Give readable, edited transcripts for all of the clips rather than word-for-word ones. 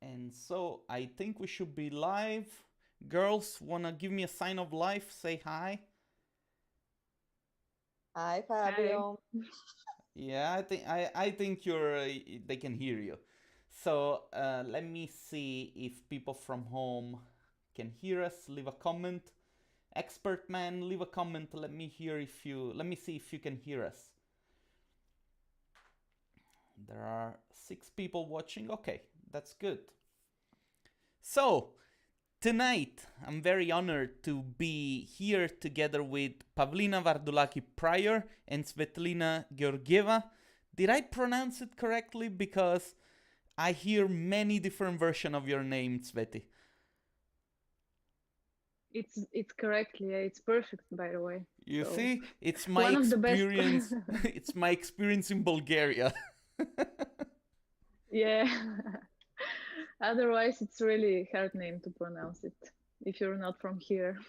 And so I think we should be live. Girls, wanna give me a sign of life? Say hi. Hi, Fabio. Yeah, I think you're. They can hear you. So let me see if people from home can hear us. Leave a comment. Expert man, leave a comment. Let me hear if you. Let me see if you can hear us. There are 6 people watching. Okay, that's good. So, tonight, I'm very honored to be here together with Pavlina Vardoulaki Pryor and Tsvetelina Georgieva. Did I pronounce it correctly? Because I hear many different versions of your name, Tsveti. It's correctly. It's perfect, by the way. You So see, it's my one of the best. experience. It's my experience in Bulgaria. Yeah. Otherwise, it's really hard name to pronounce it if you're not from here.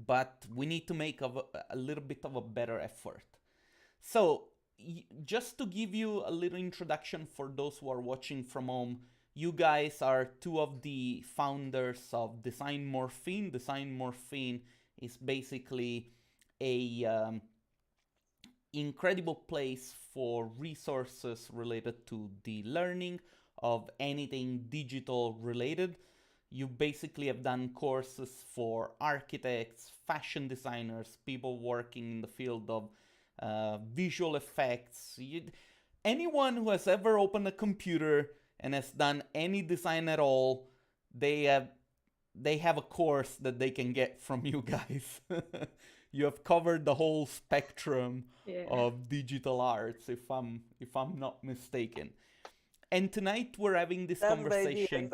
But we need to make a little bit of a better effort. So, just to give you a little introduction for those who are watching from home, you guys are two of the founders of DesignMorphine. DesignMorphine is basically a incredible place for resources related to the learning of anything digital related. You basically have done courses for architects, fashion designers, people working in the field of visual effects. Anyone who has ever opened a computer and has done any design at all, they have they have a course that they can get from you guys. You have covered the whole spectrum Yeah. of digital arts, if I'm not mistaken. And tonight we're having this That's the idea, conversation.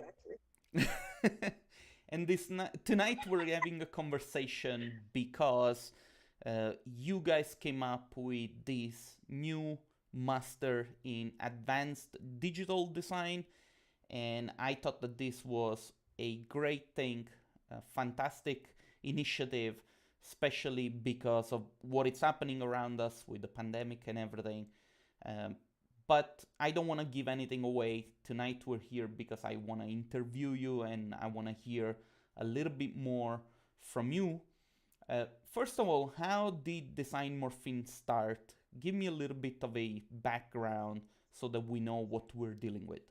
exactly. And tonight we're having a conversation because you guys came up with this new master in advanced digital design, and I thought that this was a great thing, a fantastic initiative, especially because of what is happening around us with the pandemic and everything. Um, but I don't want to give anything away. Tonight we're here because I want to interview you and I want to hear a little bit more from you. First of all, how did DesignMorphine start? Give me a little bit of a background so that we know what we're dealing with.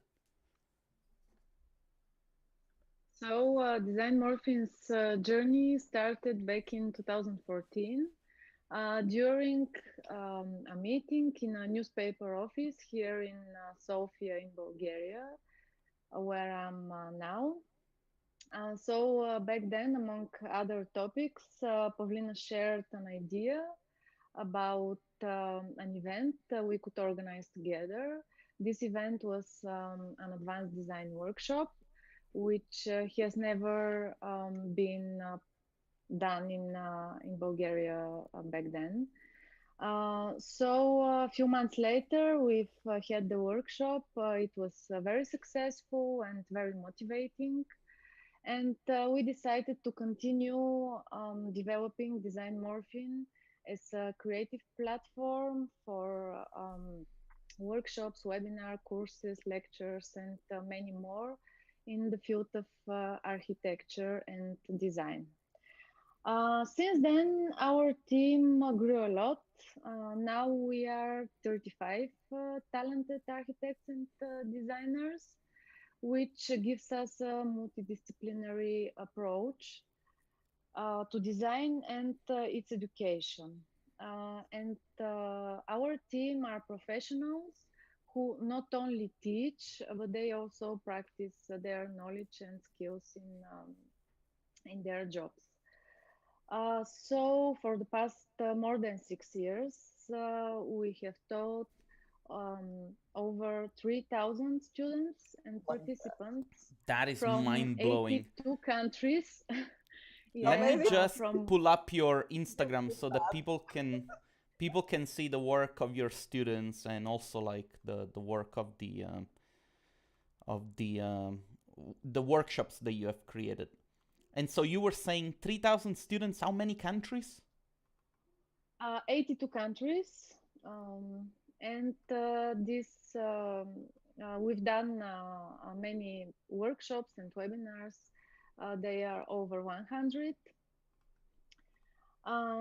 So Design Morphine's journey started back in 2014 during a meeting in a newspaper office here in Sofia in Bulgaria, where I'm now. So back then, among other topics, Pavlina shared an idea about an event we could organize together. This event was an advanced design workshop, which has never been done in Bulgaria back then. So a few months later, we've had the workshop. It was very successful and very motivating. And we decided to continue developing Design Morphine as a creative platform for workshops, webinar courses, lectures, and many more in the field of architecture and design. Since then, our team grew a lot. Now we are 35 talented architects and designers, which gives us a multidisciplinary approach to design and its education. And our team are professionals who not only teach, but they also practice their knowledge and skills in their jobs. So for the past more than 6 years, we have taught over 3,000 students and What? participants That is from mind blowing. 82 countries. Let me Yeah, Amazing. just from pull up your Instagram so that people can see the work of your students and also like the work of the workshops that you have created. And so you were saying 3,000 students, how many countries? 82 countries. And this we've done many workshops and webinars. They are over 100.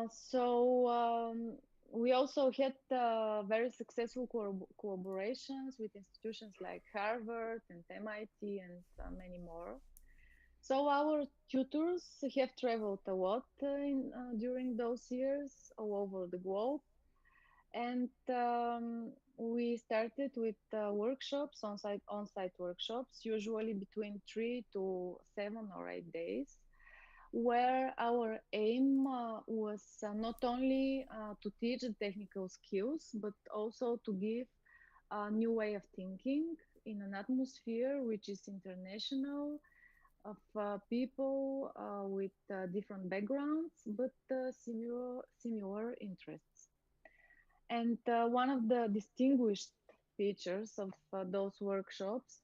So we also had very successful collaborations with institutions like Harvard and MIT and many more. So our tutors have traveled a lot during those years all over the globe, and we started with workshops, on-site workshops, usually between 3 to 7 or 8 days, where our aim was not only to teach the technical skills, but also to give a new way of thinking in an atmosphere which is international, of people with different backgrounds but similar interests. And one of the distinguished features of those workshops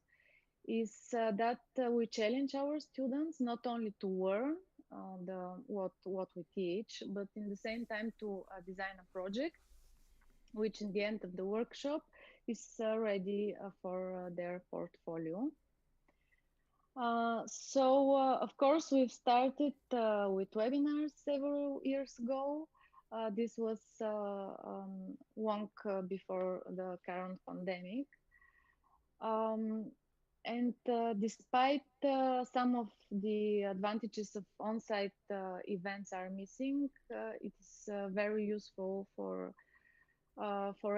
is that we challenge our students not only to learn what we teach, but in the same time to design a project, which in the end of the workshop is ready for their portfolio. Of course, we've started with webinars several years ago. This was long before the current pandemic. Um, and despite some of the advantages of on-site events are missing, it is very useful for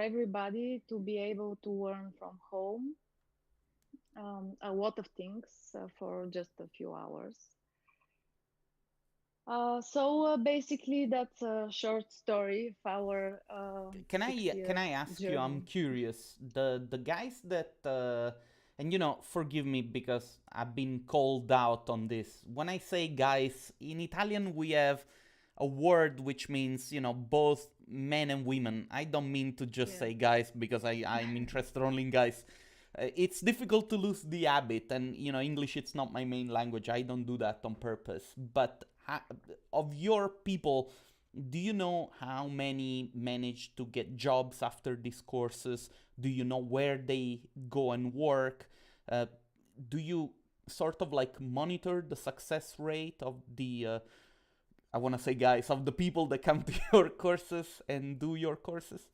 everybody to be able to learn from home a lot of things for just a few hours. Basically, that's a short story of our Can I 6 years ask you? I'm journey. curious. The guys that and forgive me because I've been called out on this. When I say guys in Italian, we have a word which means both men and women. I don't mean to just Yeah. say guys because I'm interested only in guys. It's difficult to lose the habit, and English it's not my main language. I don't do that on purpose. But of your people, do you know how many manage to get jobs after these courses? Do you know where they go and work? Uh, do you sort of like monitor the success rate of the I want to say guys of the people that come to your courses and do your courses?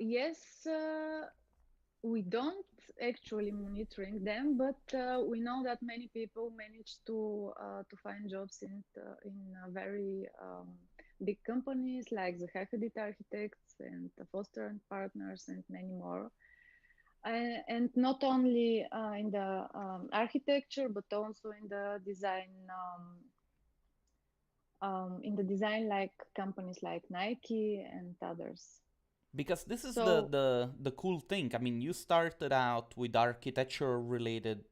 Yes, we don't actually monitoring them, but we know that many people manage to find jobs in very big companies like the Hachedit Architects and the Foster and Partners and many more. And not only in the architecture, but also in the design like companies like Nike and others. Because this is the So the cool thing. I mean, you started out with architecture related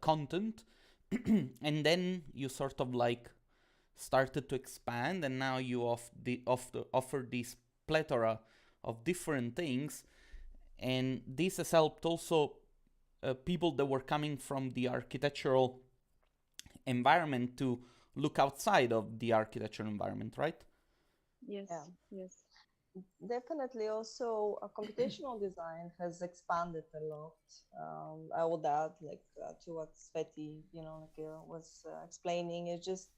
content, and then you sort of like started to expand, and now you offer this plethora of different things, and this has helped also people that were coming from the architectural environment to look outside of the architectural environment, right? yes, Yeah, yes. definitely. Also, computational design has expanded a lot. I would add, like, to what Sveti, was explaining. It's just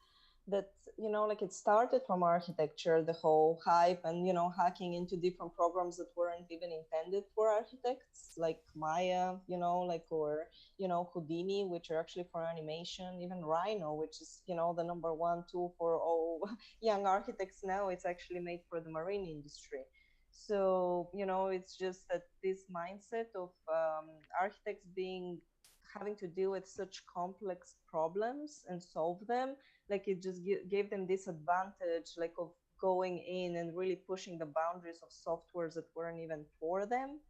that, like, it started from architecture, the whole hype, and hacking into different programs that weren't even intended for architects, like Maya, like, or Houdini, which are actually for animation. Even Rhino, which is the number one tool for all young architects now. It's actually made for the marine industry. So it's just that this mindset of architects being having to deal with such complex problems and solve them, like, it just gave them this advantage, like, of going in and really pushing the boundaries of softwares that weren't even for them.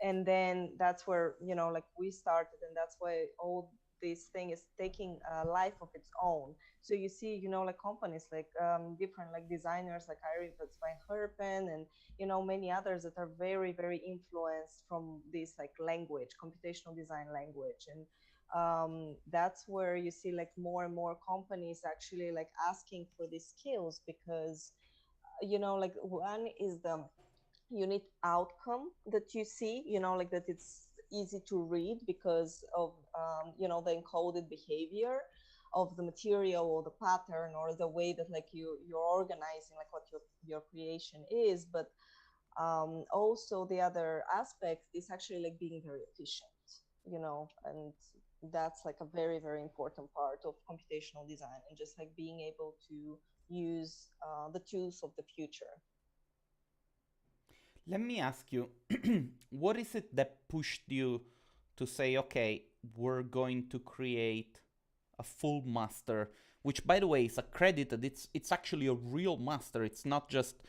And then that's where like, we started, and that's why all this thing is taking a life of its own. So you see, like, companies like different, like, designers like Iri Van Herpen, and many others that are very, very influenced from this, like, language, computational design language. And that's where you see, like, more and more companies actually, like, asking for these skills, because like, one is the unique outcome that you see, like, that it's easy to read because of the encoded behavior of the material, or the pattern, or the way that, like, you're organizing, like, what your creation is. But also the other aspect is actually, like, being very efficient, and that's, like, a very, very important part of computational design, and just, like, being able to use the tools of the future. Let me ask you, what is it that pushed you to say, okay, we're going to create a full master, which by the way is accredited. It's actually a real master. It's not just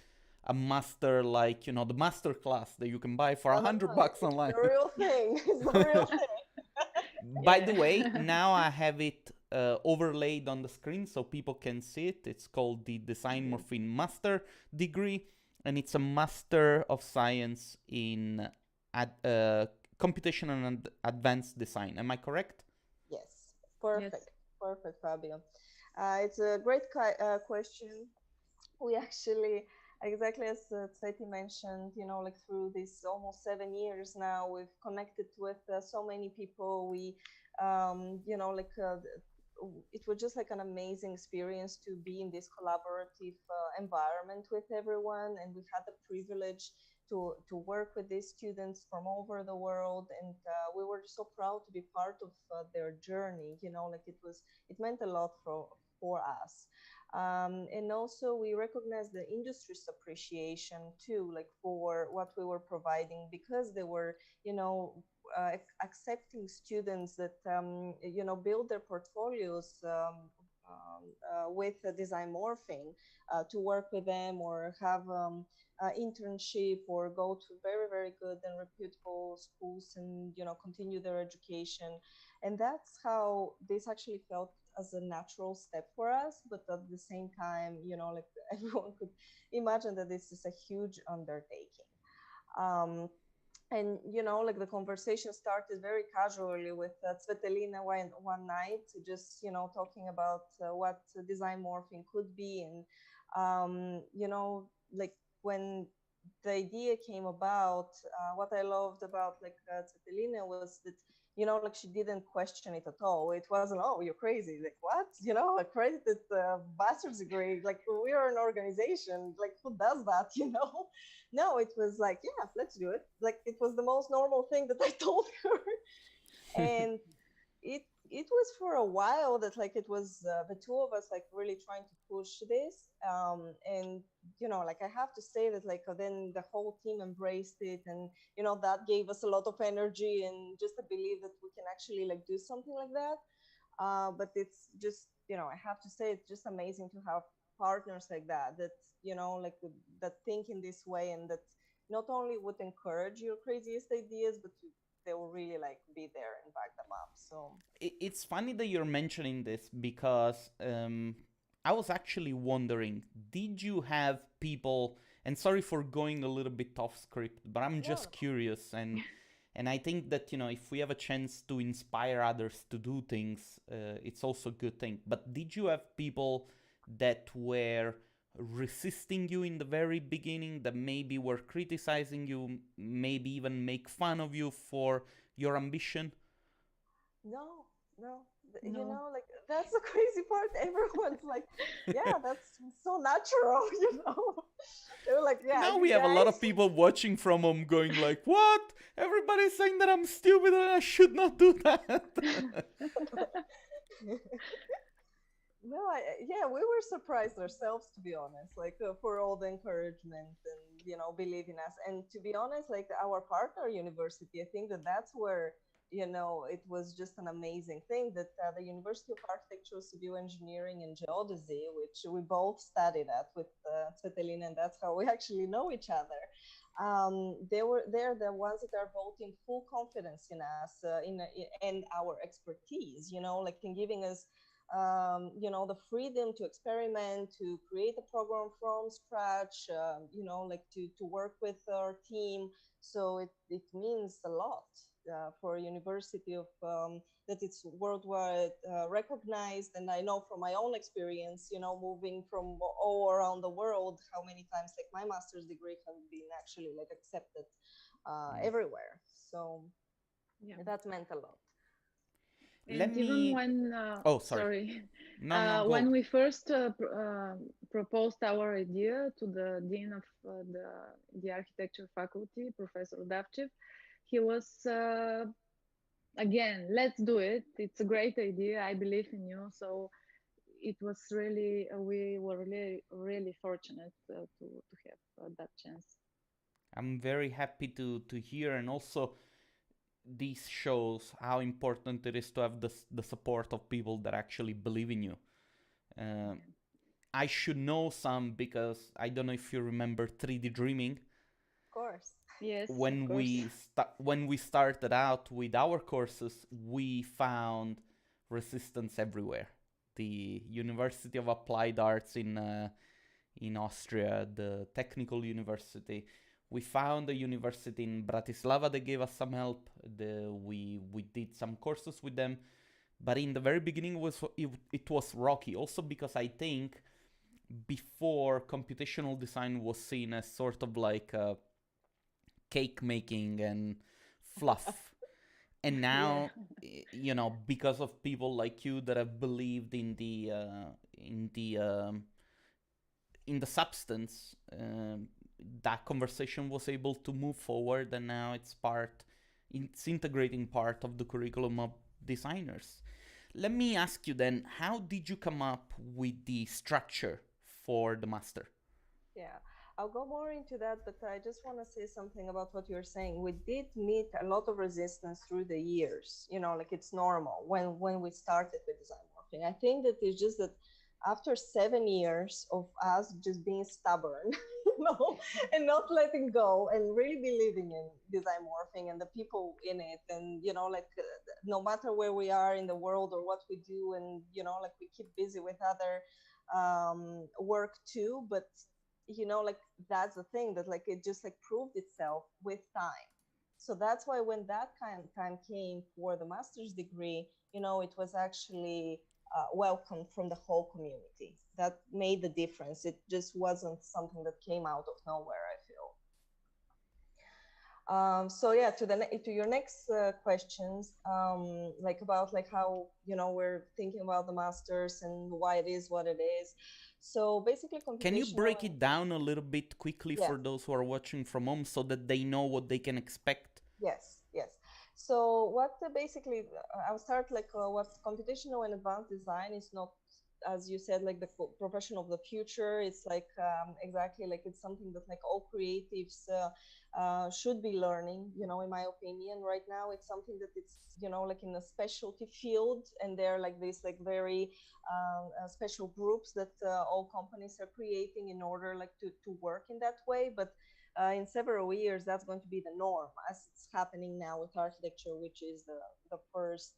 a master like, the master class that you can buy for No, a no, hundred no. bucks It's online. the real thing. It's the real thing. By the Yeah. way, now I have it overlaid on the screen so people can see it. It's called the DesignMorphine Master degree, and it's a Master of Science in Computational and Advanced Design. Am I correct? Yes, Yes. perfect, perfect, Fabio. It's a great question. We actually, exactly as Tsveti mentioned, like through this almost 7 years now, we've connected with so many people. Like it was just like an amazing experience to be in this collaborative environment with everyone, and we had the privilege to work with these students from over the world, and we were so proud to be part of their journey. Like it meant a lot for us. And also we recognize the industry's appreciation too, like for what we were providing, because they were, accepting students that, build their portfolios with design morphing, to work with them or have internship or go to very, very good and reputable schools and, continue their education. And that's how this actually felt as a natural step for us, but at the same time, like everyone could imagine that this is a huge undertaking. um, and like the conversation started very casually with Tsvetelina one night, just talking about what design morphing could be. And like when the idea came about, what I loved about like Tsvetelina was that like she didn't question it at all. It wasn't, oh, you're crazy, like what, accredited master's degree, like we are an organization, like who does that, No, it was like, yeah, let's do it. Like it was the most normal thing that I told her. And it was for a while that like it was the two of us like really trying to push this. And like I have to say that like then the whole team embraced it, and that gave us a lot of energy and just a belief that we can actually like do something like that. But it's just, I have to say it's just amazing to have partners like that like that think in this way, and that not only would encourage your craziest ideas, but they will really like be there and back them up. So It's funny that you're mentioning this because I was actually wondering, did you have people, and sorry for going a little bit off script, but I'm no, just curious, and I think that if we have a chance to inspire others to do things, it's also a good thing. But did you have people that were resisting you in the very beginning, that maybe were criticizing you, maybe even make fun of you for your ambition? no, no. No. Like that's the crazy part. Everyone's like, yeah, that's so natural. They were like, yeah, Now you we have a lot guys. of people watching from home going like, what? Everybody's saying that I'm stupid and I should not do that. No, yeah, we were surprised ourselves, to be honest, like for all the encouragement and believing us. And to be honest, like our partner university, I think that that's where it was just an amazing thing that the University of Architecture, Civil Engineering, and Geodesy, which we both studied at with Tsvetelina, and that's how we actually know each other. They're the ones that are voting full confidence in us, in our expertise, like in giving us the freedom to experiment, to create a program from scratch, like to work with our team. So it means a lot for a university of that it's worldwide recognized. And I know from my own experience, moving from all around the world, how many times like my master's degree has been actually like accepted Mm. everywhere. So Yeah. that meant a lot. Let And even me. when, Oh, sorry. sorry, No, no, when go. we first proposed our idea to the dean of the architecture faculty, Professor Davchev, he was again, let's do it. It's a great idea. I believe in you. So it was really, we were really, really fortunate to have that chance. I'm very happy to hear, and also this shows how important it is to have the support of people that actually believe in you. Um, Yeah. I should know some because I don't know if you remember 3D dreaming. Of course. Yes, of course. When we started out with our courses, we found resistance everywhere. The University of Applied Arts in Austria, the technical university. We found a university in Bratislava that gave us some help. We did some courses with them, but in the very beginning it was rocky. Also because I think before computational design was seen as sort of like cake making and fluff. And Yeah. now, because of people like you that have believed in the substance, that conversation was able to move forward, and now it's integrating part of the curriculum of designers. Let me ask you then, how did you come up with the structure for the master? Yeah, I'll go more into that, but I just want to say something about what you're saying. We did meet a lot of resistance through the years, like it's normal when we started with design morphing. I think that it's just that after 7 years of us just being stubborn, and not letting go and really believing in design morphing and the people in it, and no matter where we are in the world or what we do, and like we keep busy with other work too, but like that's the thing that like it just like proved itself with time. So that's why when that kind of time came for the master's degree, it was actually welcomed from the whole community. That made the difference. It just wasn't something that came out of nowhere, I feel. So yeah, to your next questions, like about like how we're thinking about the masters and why it is what it is. So basically, Can you computational break and it down a little bit quickly yeah, for those who are watching from home so that they know what they can expect? yes, yes. So what basically, I'll start like what computational and advanced design is not, as you said, like the profession of the future. It's like exactly like it's something that like all creatives should be learning. In my opinion, right now it's something that it's like in a specialty field, and they're like these like very special groups that all companies are creating in order like to work in that way, but in several years, that's going to be the norm, as it's happening now with architecture, which is the first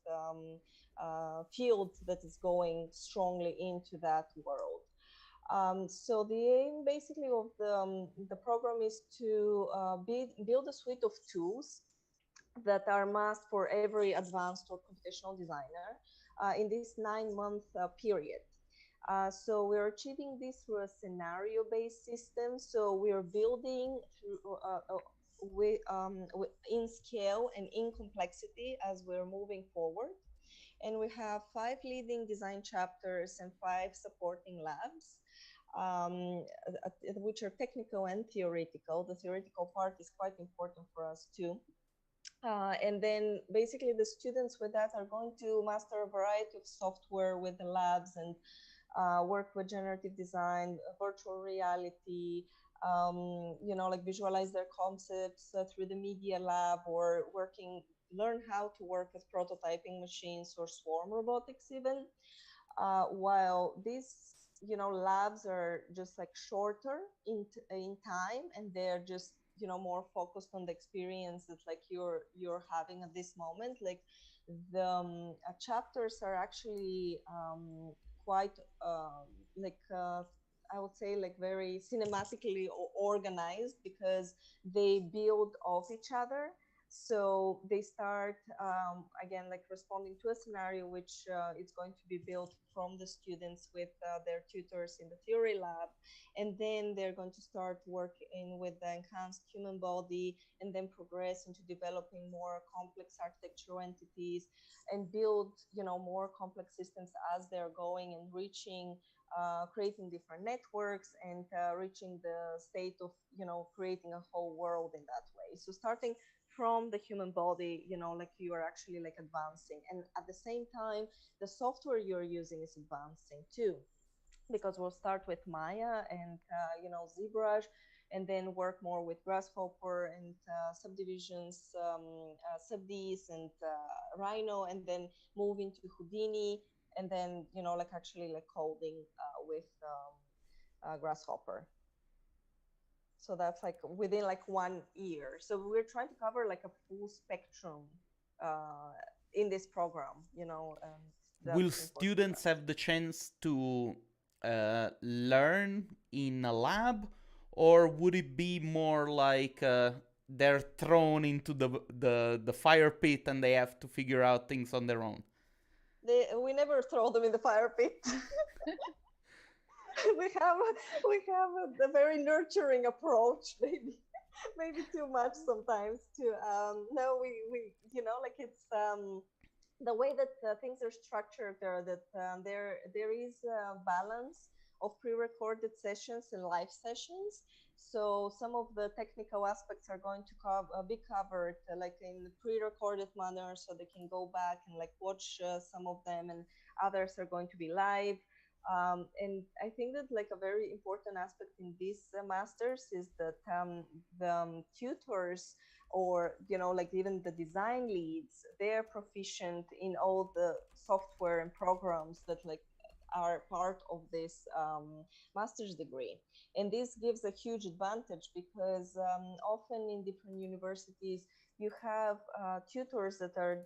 field that is going strongly into that world. So the aim basically of the program is to build a suite of tools that are must for every advanced or computational designer in this 9-month period. So we're achieving this through a scenario-based system. So we're building through in scale and in complexity as we're moving forward. And we have 5 leading design chapters and 5 supporting labs, which are technical and theoretical. The theoretical part is quite important for us too. And then basically the students with that are going to master a variety of software with the labs and work with generative design, virtual reality, like visualize their concepts through the media lab, or learn how to work with prototyping machines or swarm robotics even. While these labs are just like shorter in time, and they're just more focused on the experience that like you're having at this moment. Like the chapters are actually quite like I would say like very cinematically organized, because they build off each other. So they start again like responding to a scenario which is going to be built from the students with their tutors in the theory lab, and then they're going to start working with the enhanced human body, and then progress into developing more complex architectural entities, and build more complex systems as they're going and reaching creating different networks, and reaching the state of creating a whole world in that way. So starting from the human body, like you are actually like advancing, and at the same time the software you're using is advancing too, because we'll start with Maya and ZBrush, and then work more with Grasshopper and subdivisions, subDs and Rhino, and then move into Houdini, and then like actually like coding with Grasshopper. So that's like within like 1 year. So we're trying to cover like a full spectrum in this program, Will students have the chance to learn in a lab, or would it be more like they're thrown into the fire pit and they have to figure out things on their own? We never throw them in the fire pit. we have a very nurturing approach, maybe too much sometimes too. No, we like it's the way that things are structured there, that there is a balance of pre-recorded sessions and live sessions. So some of the technical aspects are going to be covered like in pre-recorded manner, so they can go back and like watch some of them, and others are going to be live. And I think that like a very important aspect in these masters is that the tutors, or like even the design leads, they're proficient in all the software and programs that like are part of this master's degree. And this gives a huge advantage because often in different universities you have tutors that are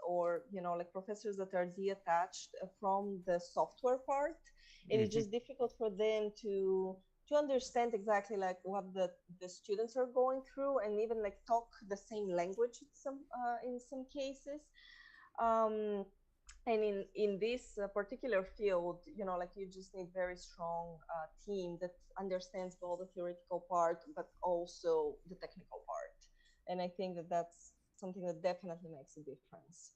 or like professors that are detached from the software part, and it's just difficult for them to understand exactly like what the students are going through, and even like talk the same language in some cases. And in this particular field, like you just need very strong team that understands both the theoretical part but also the technical part. And I think that that's something that definitely makes a difference.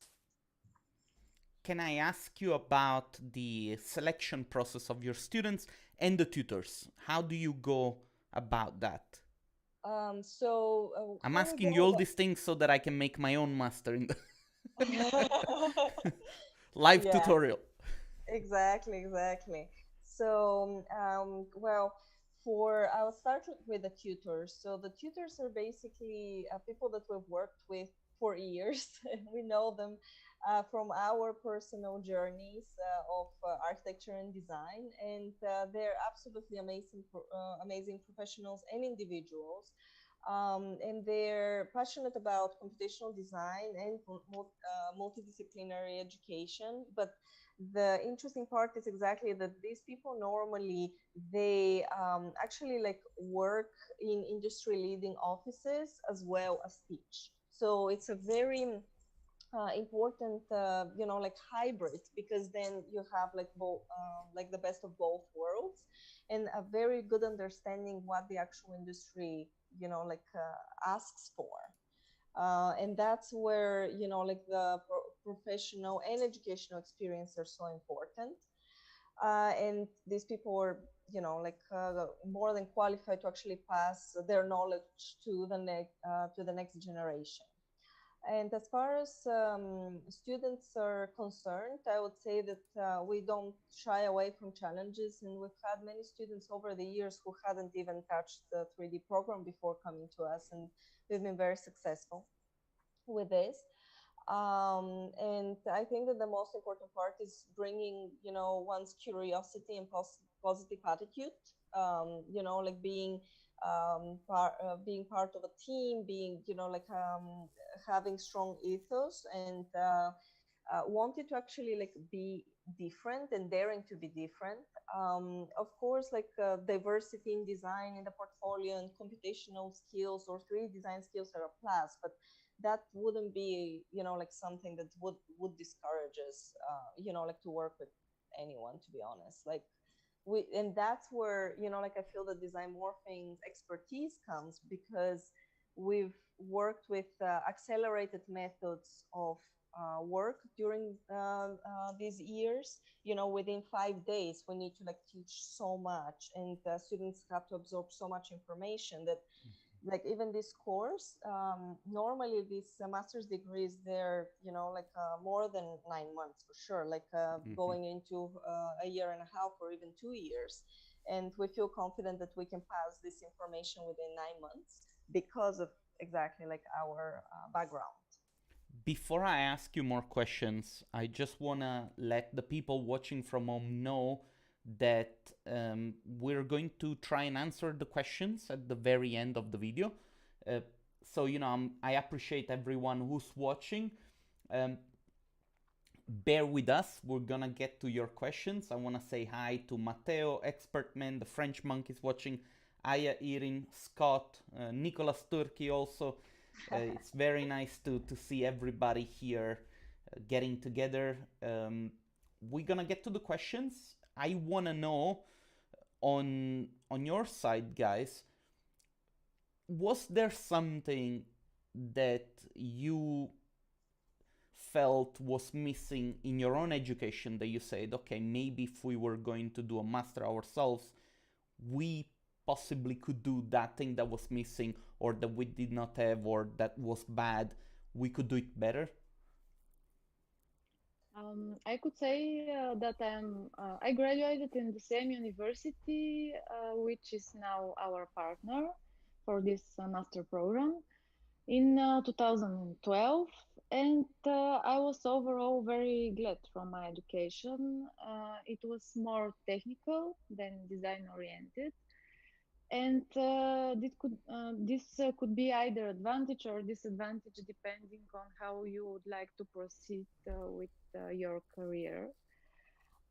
Can I ask you about the selection process of your students and the tutors? How do you go about that? I'm asking you all these things so that I can make my own master in the live tutorial. Exactly. So, well, I'll start with the tutors. So the tutors are basically people that we've worked with for years. We know them from our personal journeys of architecture and design, and they're absolutely amazing professionals and individuals. And they're passionate about computational design and multidisciplinary education. But the interesting part is exactly that these people normally they actually like work in industry leading offices as well as teach. So it's a very important like hybrid, because then you have like both like the best of both worlds, and a very good understanding what the actual industry like asks for. And that's where like the professional and educational experience are so important. And these people are like more than qualified to actually pass their knowledge to the next generation. And as far as students are concerned, I would say that we don't shy away from challenges. And we've had many students over the years who hadn't even touched the 3D program before coming to us, and we've been very successful with this. And I think that the most important part is bringing, one's curiosity and positive attitude. Like being part of a team, being, like having strong ethos, and wanted to actually like be different and daring to be different. Of course, like diversity in design in the portfolio and computational skills or 3D design skills are a plus, but that wouldn't be like something that would discourage us like to work with anyone, to be honest. Like and that's where like I feel the DesignMorphine expertise comes, because we've worked with accelerated methods of work during these years. Within 5 days we need to like teach so much, and students have to absorb so much information that like even this course, normally these master's degrees, they're like more than 9 months for sure, like going into a year and a half or even 2 years. and we feel confident that we can pass this information within 9 months because of exactly like our background. Before I ask you more questions, I just want to let the people watching from home know that we're going to try and answer the questions at the very end of the video. Uh, so, I appreciate everyone who's watching. Um, Bear with us, we're gonna get to your questions. I want to say hi to Matteo, Expertman, the French monk is watching, Aya Irin, Scott, Nicholas Turkey also. It's very nice to see everybody here getting together. We're gonna get to the questions. I want to know on your side, guys, was there something that you felt was missing in your own education that you said, okay, maybe if we were going to do a master ourselves, we possibly could do that thing that was missing or that we did not have or that was bad, we could do it better? I could say that I graduated in the same university, which is now our partner for this master program in 2012, and I was overall very glad from my education. It was more technical than design oriented, and this could be either advantage or disadvantage depending on how you would like to proceed with your career.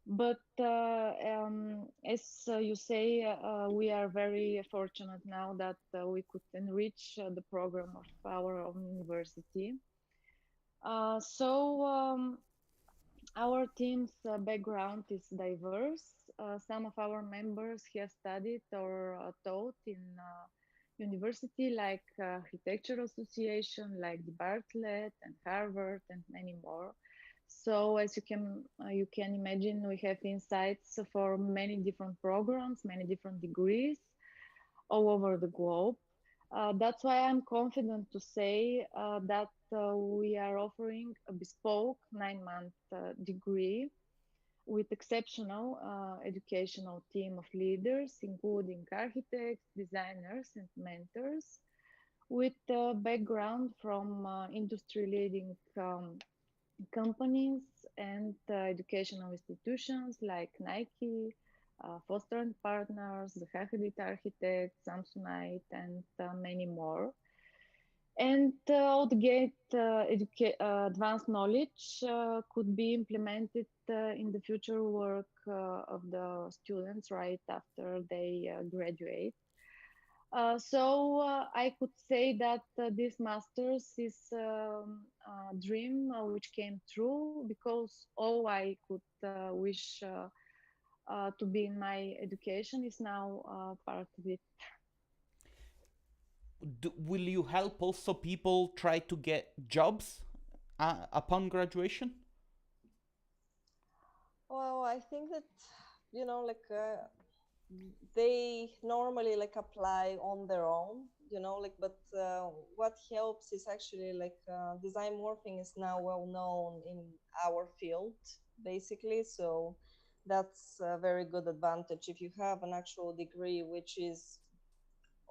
But as you say, we are very fortunate now that we could enrich the program of our own university. So our team's background is diverse. Some of our members have studied or taught in university like Architecture Association, like the Bartlett and Harvard, and many more. So as you can imagine, we have insights for many different programs, many different degrees all over the globe. That's why I'm confident to say that we are offering a bespoke 9-month degree with exceptional educational team of leaders, including architects, designers, and mentors, with background from industry-leading companies and educational institutions like Nike, Foster and Partners, the Hachedit Architects, Samsonite, and many more. And Outgate advanced knowledge could be implemented in the future work of the students right after they graduate. So I could say that this master's is a dream which came true because all I could wish to be in my education is now part of it. Will you help also people try to get jobs upon graduation? Well, I think that like they normally like apply on their own, like, but what helps is actually like design morphing is now well known in our field, basically. So that's a very good advantage if you have an actual degree which is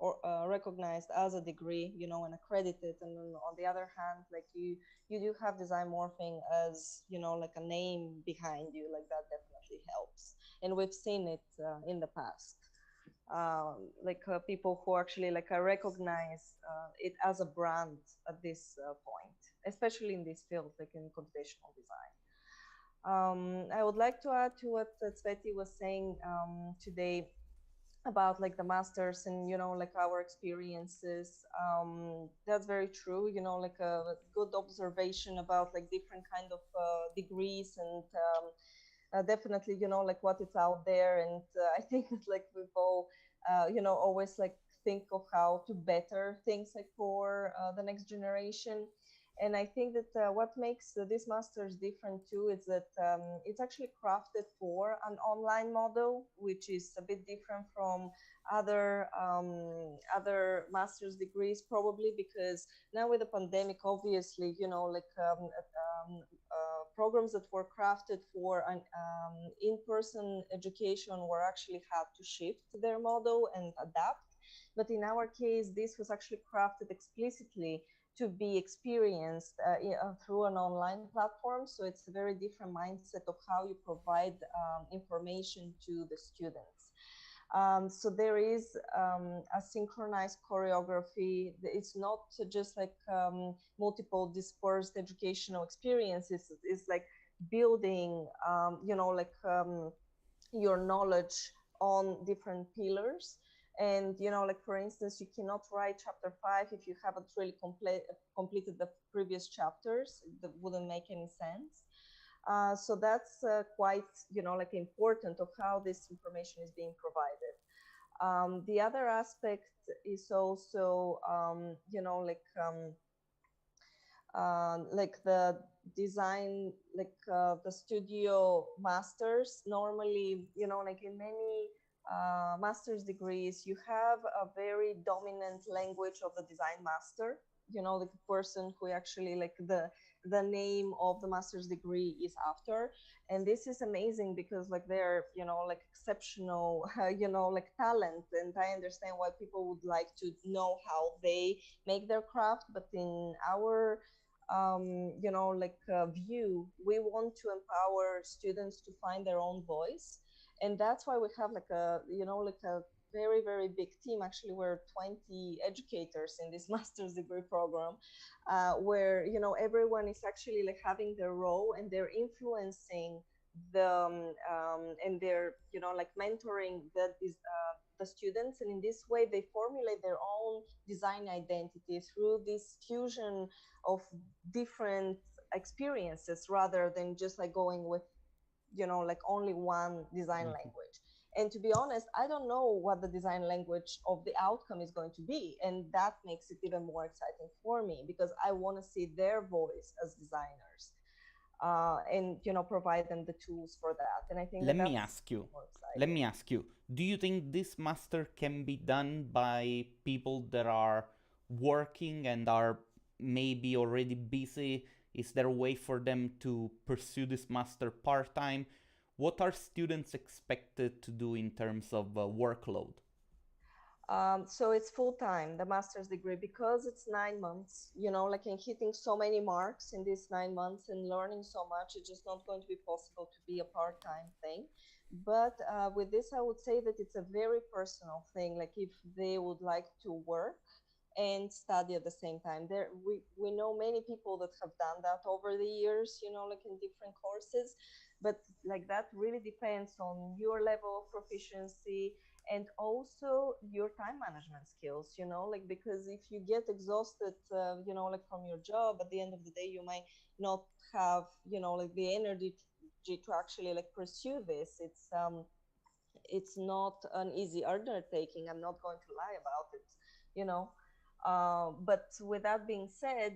or recognized as a degree, and accredited. And then on the other hand, like you do have design morphing as like a name behind you, like that definitely helps. And we've seen it in the past, like people who actually like recognize it as a brand at this point, especially in this field, like in computational design. I would like to add to what Tsveti was saying today about like the masters and like our experiences. That's very true, like a good observation about like different kind of degrees, and definitely like what is out there. And I think that like we've all always like think of how to better things like for the next generation. And I think that what makes this masters different too is that it's actually crafted for an online model, which is a bit different from other master's degrees, probably because now with the pandemic, obviously, like programs that were crafted for an in-person education were actually had to shift their model and adapt. But in our case, this was actually crafted explicitly to be experienced through an online platform. So it's a very different mindset of how you provide information to the students. So there is a synchronized choreography. It's not just like multiple dispersed educational experiences. It's like building, your knowledge on different pillars. And like for instance, you cannot write chapter 5 if you haven't really completed the previous chapters. That wouldn't make any sense. So that's quite like important of how this information is being provided. The other aspect is also like the design, like the studio masters. Normally, like in many master's degrees, you have a very dominant language of the design master. Like the person who actually like the name of the master's degree is after. And this is amazing because like they're like exceptional like talent, and I understand why people would like to know how they make their craft. But in our view, we want to empower students to find their own voice. And that's why we have like a like a very, very big team. Actually, we're 20 educators in this master's degree program, where everyone is actually like having their role, and they're influencing the and they're like mentoring the students. And in this way they formulate their own design identity through this fusion of different experiences, rather than just like going with like only one design language. And to be honest, I don't know what the design language of the outcome is going to be, and that makes it even more exciting for me, because I want to see their voice as designers, and provide them the tools for that. And I think Let that me that's ask you. more Let exciting. me ask you. Do you think this master can be done by people that are working and are maybe already busy? Is there a way for them to pursue this master part time? What are students expected to do in terms of workload? So it's full time, the master's degree, because it's 9 months, like in hitting so many marks in these 9 months and learning so much, it's just not going to be possible to be a part time thing. But with this, I would say that it's a very personal thing. Like if they would like to work and study at the same time, we know many people that have done that over the years, like in different courses. But like that really depends on your level of proficiency, and also your time management skills, like because if you get exhausted like from your job, at the end of the day you might not have like the energy to actually like pursue this. It's not an easy undertaking, I'm not going to lie about it, you know but with that being said,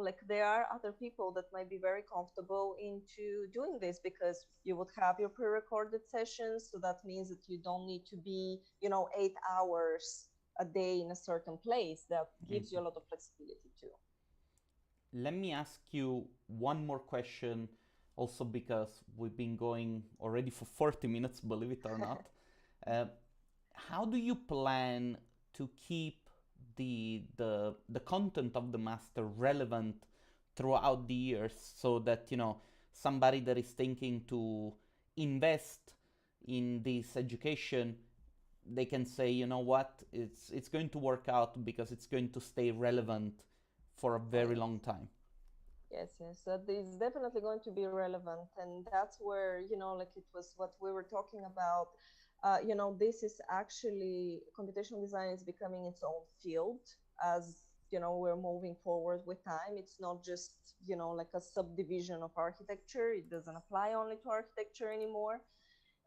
like there are other people that might be very comfortable into doing this, because you would have your pre-recorded sessions, so that means that you don't need to be 8 hours a day in a certain place. That gives you a lot of flexibility too. Let me ask you one more question, also because we've been going already for 40 minutes, believe it or not. Uh, how do you plan to keep the content of the master relevant throughout the years, so that somebody that is thinking to invest in this education, they can say, what, it's going to work out because it's going to stay relevant for a Oh very yes. long time. Yes, that is definitely going to be relevant, and that's where like it was what we were talking about. This is actually, computational design is becoming its own field as we're moving forward with time. It's not just like a subdivision of architecture. It doesn't apply only to architecture anymore.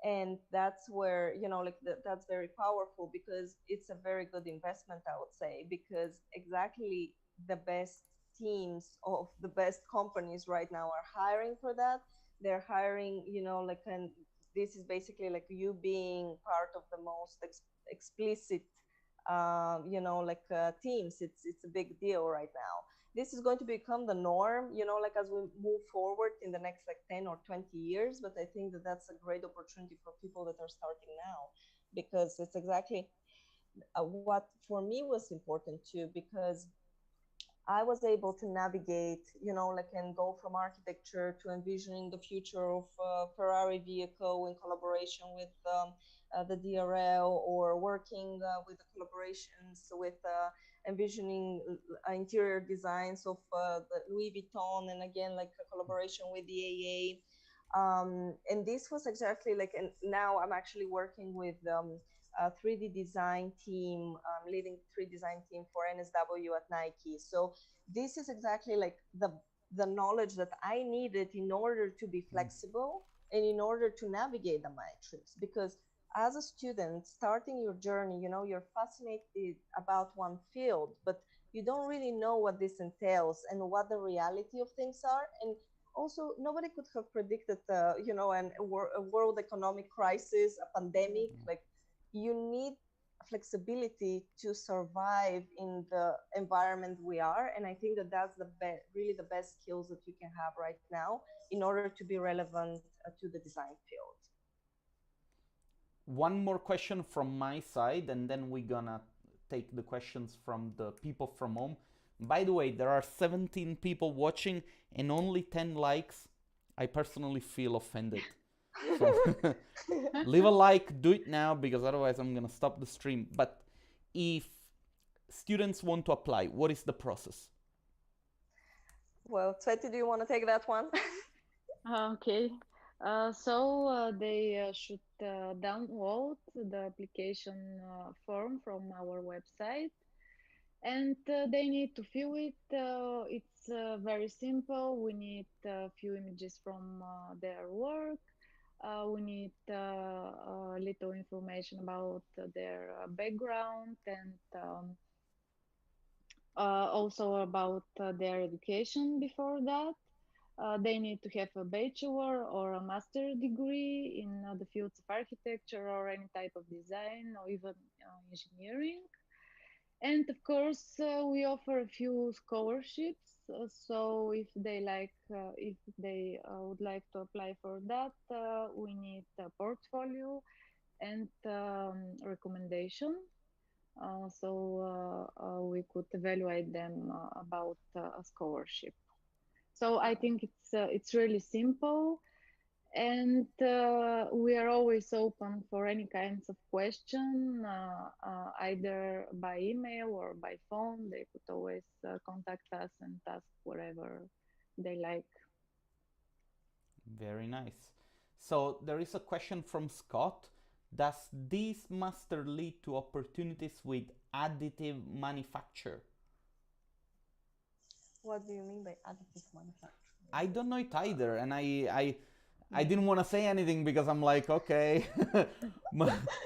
And that's where like that's very powerful, because it's a very good investment, I would say, because exactly the best teams of the best companies right now are hiring for that. They're hiring like, and this is basically like you being part of the most explicit like teams. It's a big deal right now. this is going to become the norm, like as we move forward in the next like 10 or 20 years. But I think that that's a great opportunity for people that are starting now, because it's exactly what for me was important too, because I was able to navigate, like, and go from architecture to envisioning the future of Ferrari vehicle in collaboration with the DRL, or working with the collaborations with envisioning interior designs of the Louis Vuitton, and again, like a collaboration with the AA. And this was exactly like, and now I'm actually working with a 3D design team, leading 3D design team for NSW at Nike. So this is exactly like the knowledge that I needed in order to be flexible and in order to navigate the matrix. Because as a student starting your journey, you're fascinated about one field, but you don't really know what this entails and what the reality of things are. And also, nobody could have predicted, a world economic crisis, a pandemic. Like, you need flexibility to survive in the environment we are. And I think that that's really the best skills that you can have right now in order to be relevant to the design field. One more question from my side, and then we're gonna take the questions from the people from home. By the way, there are 17 people watching and only 10 likes. I personally feel offended. So leave a like, do it now, because otherwise I'm gonna stop the stream. But if students want to apply, what is the process? Well, Tsveti, do you want to take that one? Okay. So they should download the application form from our website, and they need to fill it. It's very simple. We need a few images from their work. We need a little information about their background, and also about their education before that. They need to have a bachelor or a master degree in the fields of architecture or any type of design, or even engineering. And of course, we offer a few scholarships. So if they would like to apply for that, we need a portfolio and recommendation. So we could evaluate them about a scholarship. So I think it's really simple, and we are always open for any kinds of question, either by email or by phone. They could always contact us and ask whatever they like. Very nice. So there is a question from Scott. Does this master lead to opportunities with additive manufacture? What do you mean by additive manufacturing? I don't know it either, and I didn't want to say anything because I'm like, okay.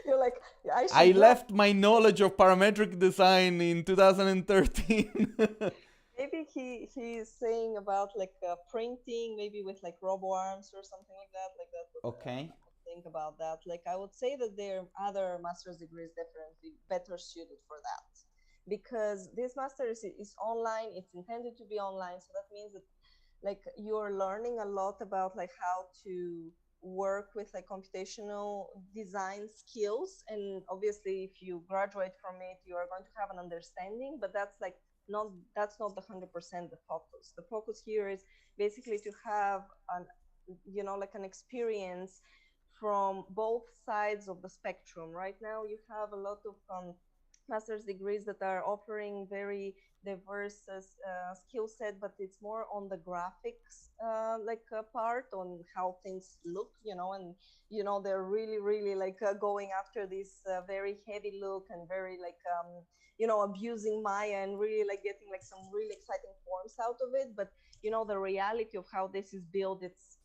You're like, I left my knowledge of parametric design in 2013. Maybe he's saying about like printing, maybe with like robo arms or something like that. Like that. Okay. Think about that. Like, I would say that there are other master's degrees definitely better suited for that, because this master is online. It's intended to be online, so that means that like you're learning a lot about like how to work with like computational design skills. And obviously if you graduate from it, you are going to have an understanding, but that's not the 100% the focus. The focus here is basically to have an like an experience from both sides of the spectrum. Right now you have a lot of master's degrees that are offering very diverse skill set, but it's more on the graphics part on how things look, and they're really like going after this very heavy look and very like abusing Maya and really like getting like some really exciting forms out of it. But the reality of how this is built, it's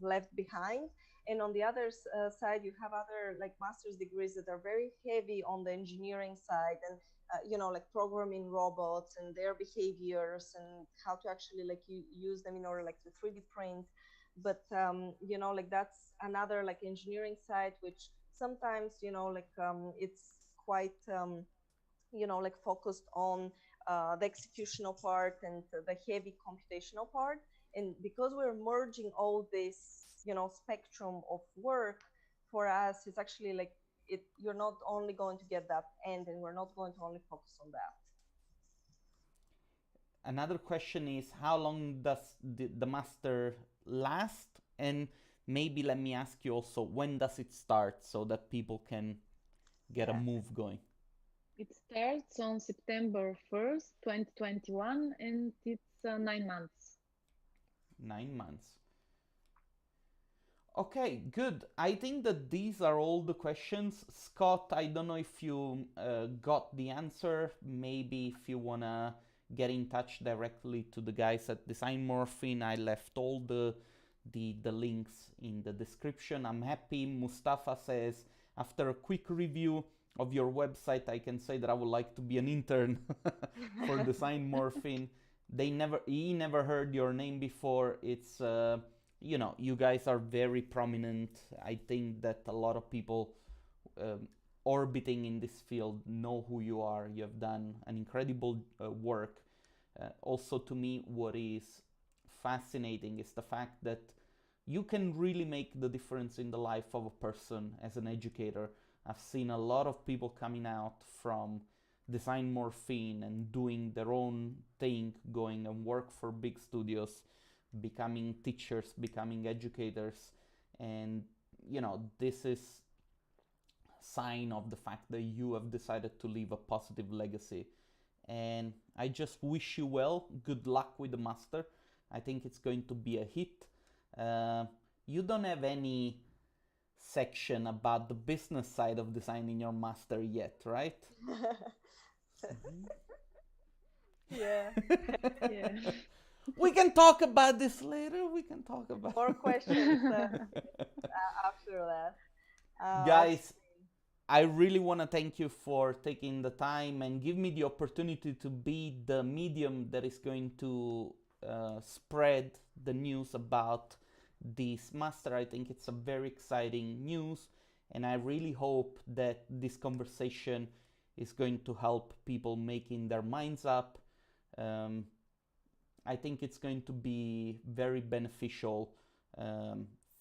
left behind. And on the other side, you have other like master's degrees that are very heavy on the engineering side, and like programming robots and their behaviors and how to actually like use them in order like to 3D print. But like that's another like engineering side, which sometimes like it's quite like focused on the executional part and the heavy computational part. And because we're merging all this, spectrum of work, for us, it's actually like you're not only going to get that end, and we're not going to only focus on that. Another question is, how long does the master last? And maybe let me ask you also, when does it start so that people can get a move going? It starts on September 1st, 2021, and it's 9 months. 9 months. Okay, good. I think that these are all the questions. Scott, I don't know if you got the answer. Maybe if you want to get in touch directly to the guys at DesignMorphine, I left all the links in the description. I'm happy. Mustafa says, after a quick review of your website, I can say that I would like to be an intern for DesignMorphine. He never heard your name before. It's you guys are very prominent. I think that a lot of people orbiting in this field know who you are. You have done an incredible work. Also, to me, what is fascinating is the fact that you can really make the difference in the life of a person as an educator. I've seen a lot of people coming out from DesignMorphine and doing their own thing, going and work for big studios, becoming teachers, becoming educators, and this is sign of the fact that you have decided to leave a positive legacy. And I just wish you well. Good luck with the master. I think it's going to be a hit. You don't have any section about the business side of design in your master yet, right? Yeah. Yeah. We can talk about this later. We can talk about more questions after that. Guys, I really want to thank you for taking the time and give me the opportunity to be the medium that is going to spread the news about this master. I think it's a very exciting news, and I really hope that this conversation is going to help people making their minds up. I think it's going to be very beneficial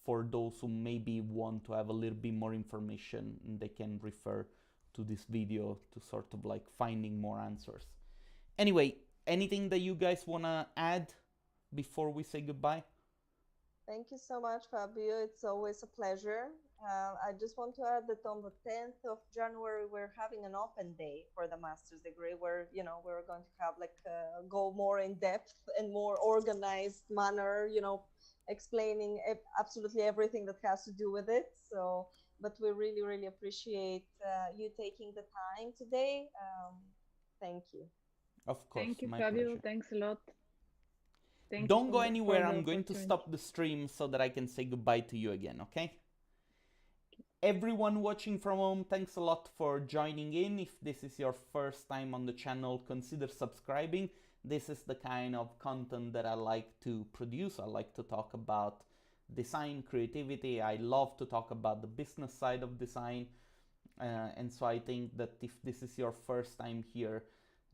for those who maybe want to have a little bit more information, and they can refer to this video to sort of like finding more answers. Anyway, anything that you guys want to add before we say goodbye? Thank you so much, Fabio. It's always a pleasure. I just want to add that on the 10th of January, we're having an open day for the master's degree where, we're going to have go more in depth and more organized manner, explaining absolutely everything that has to do with it. So, but we really, really appreciate you taking the time today. Thank you. Of course, Thank you, my Fabio. pleasure. Thanks a lot. Don't go anywhere. I'm going to stop the stream so that I can say goodbye to you again, okay? Everyone watching from home, thanks a lot for joining in. If this is your first time on the channel, consider subscribing. This is the kind of content that I like to produce. I like to talk about design, creativity. I love to talk about the business side of design. And so I think that if this is your first time here,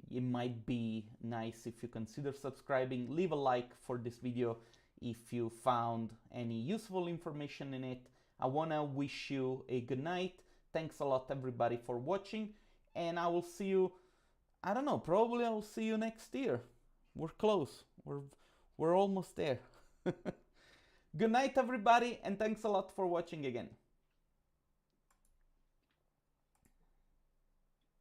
it might be nice if you consider subscribing. Leave a like for this video if you found any useful information in it. I want to wish you a good night. Thanks a lot, everybody, for watching. And I will see you, I don't know, probably I will see you next year. We're close. We're almost there. Good night, everybody, and thanks a lot for watching again.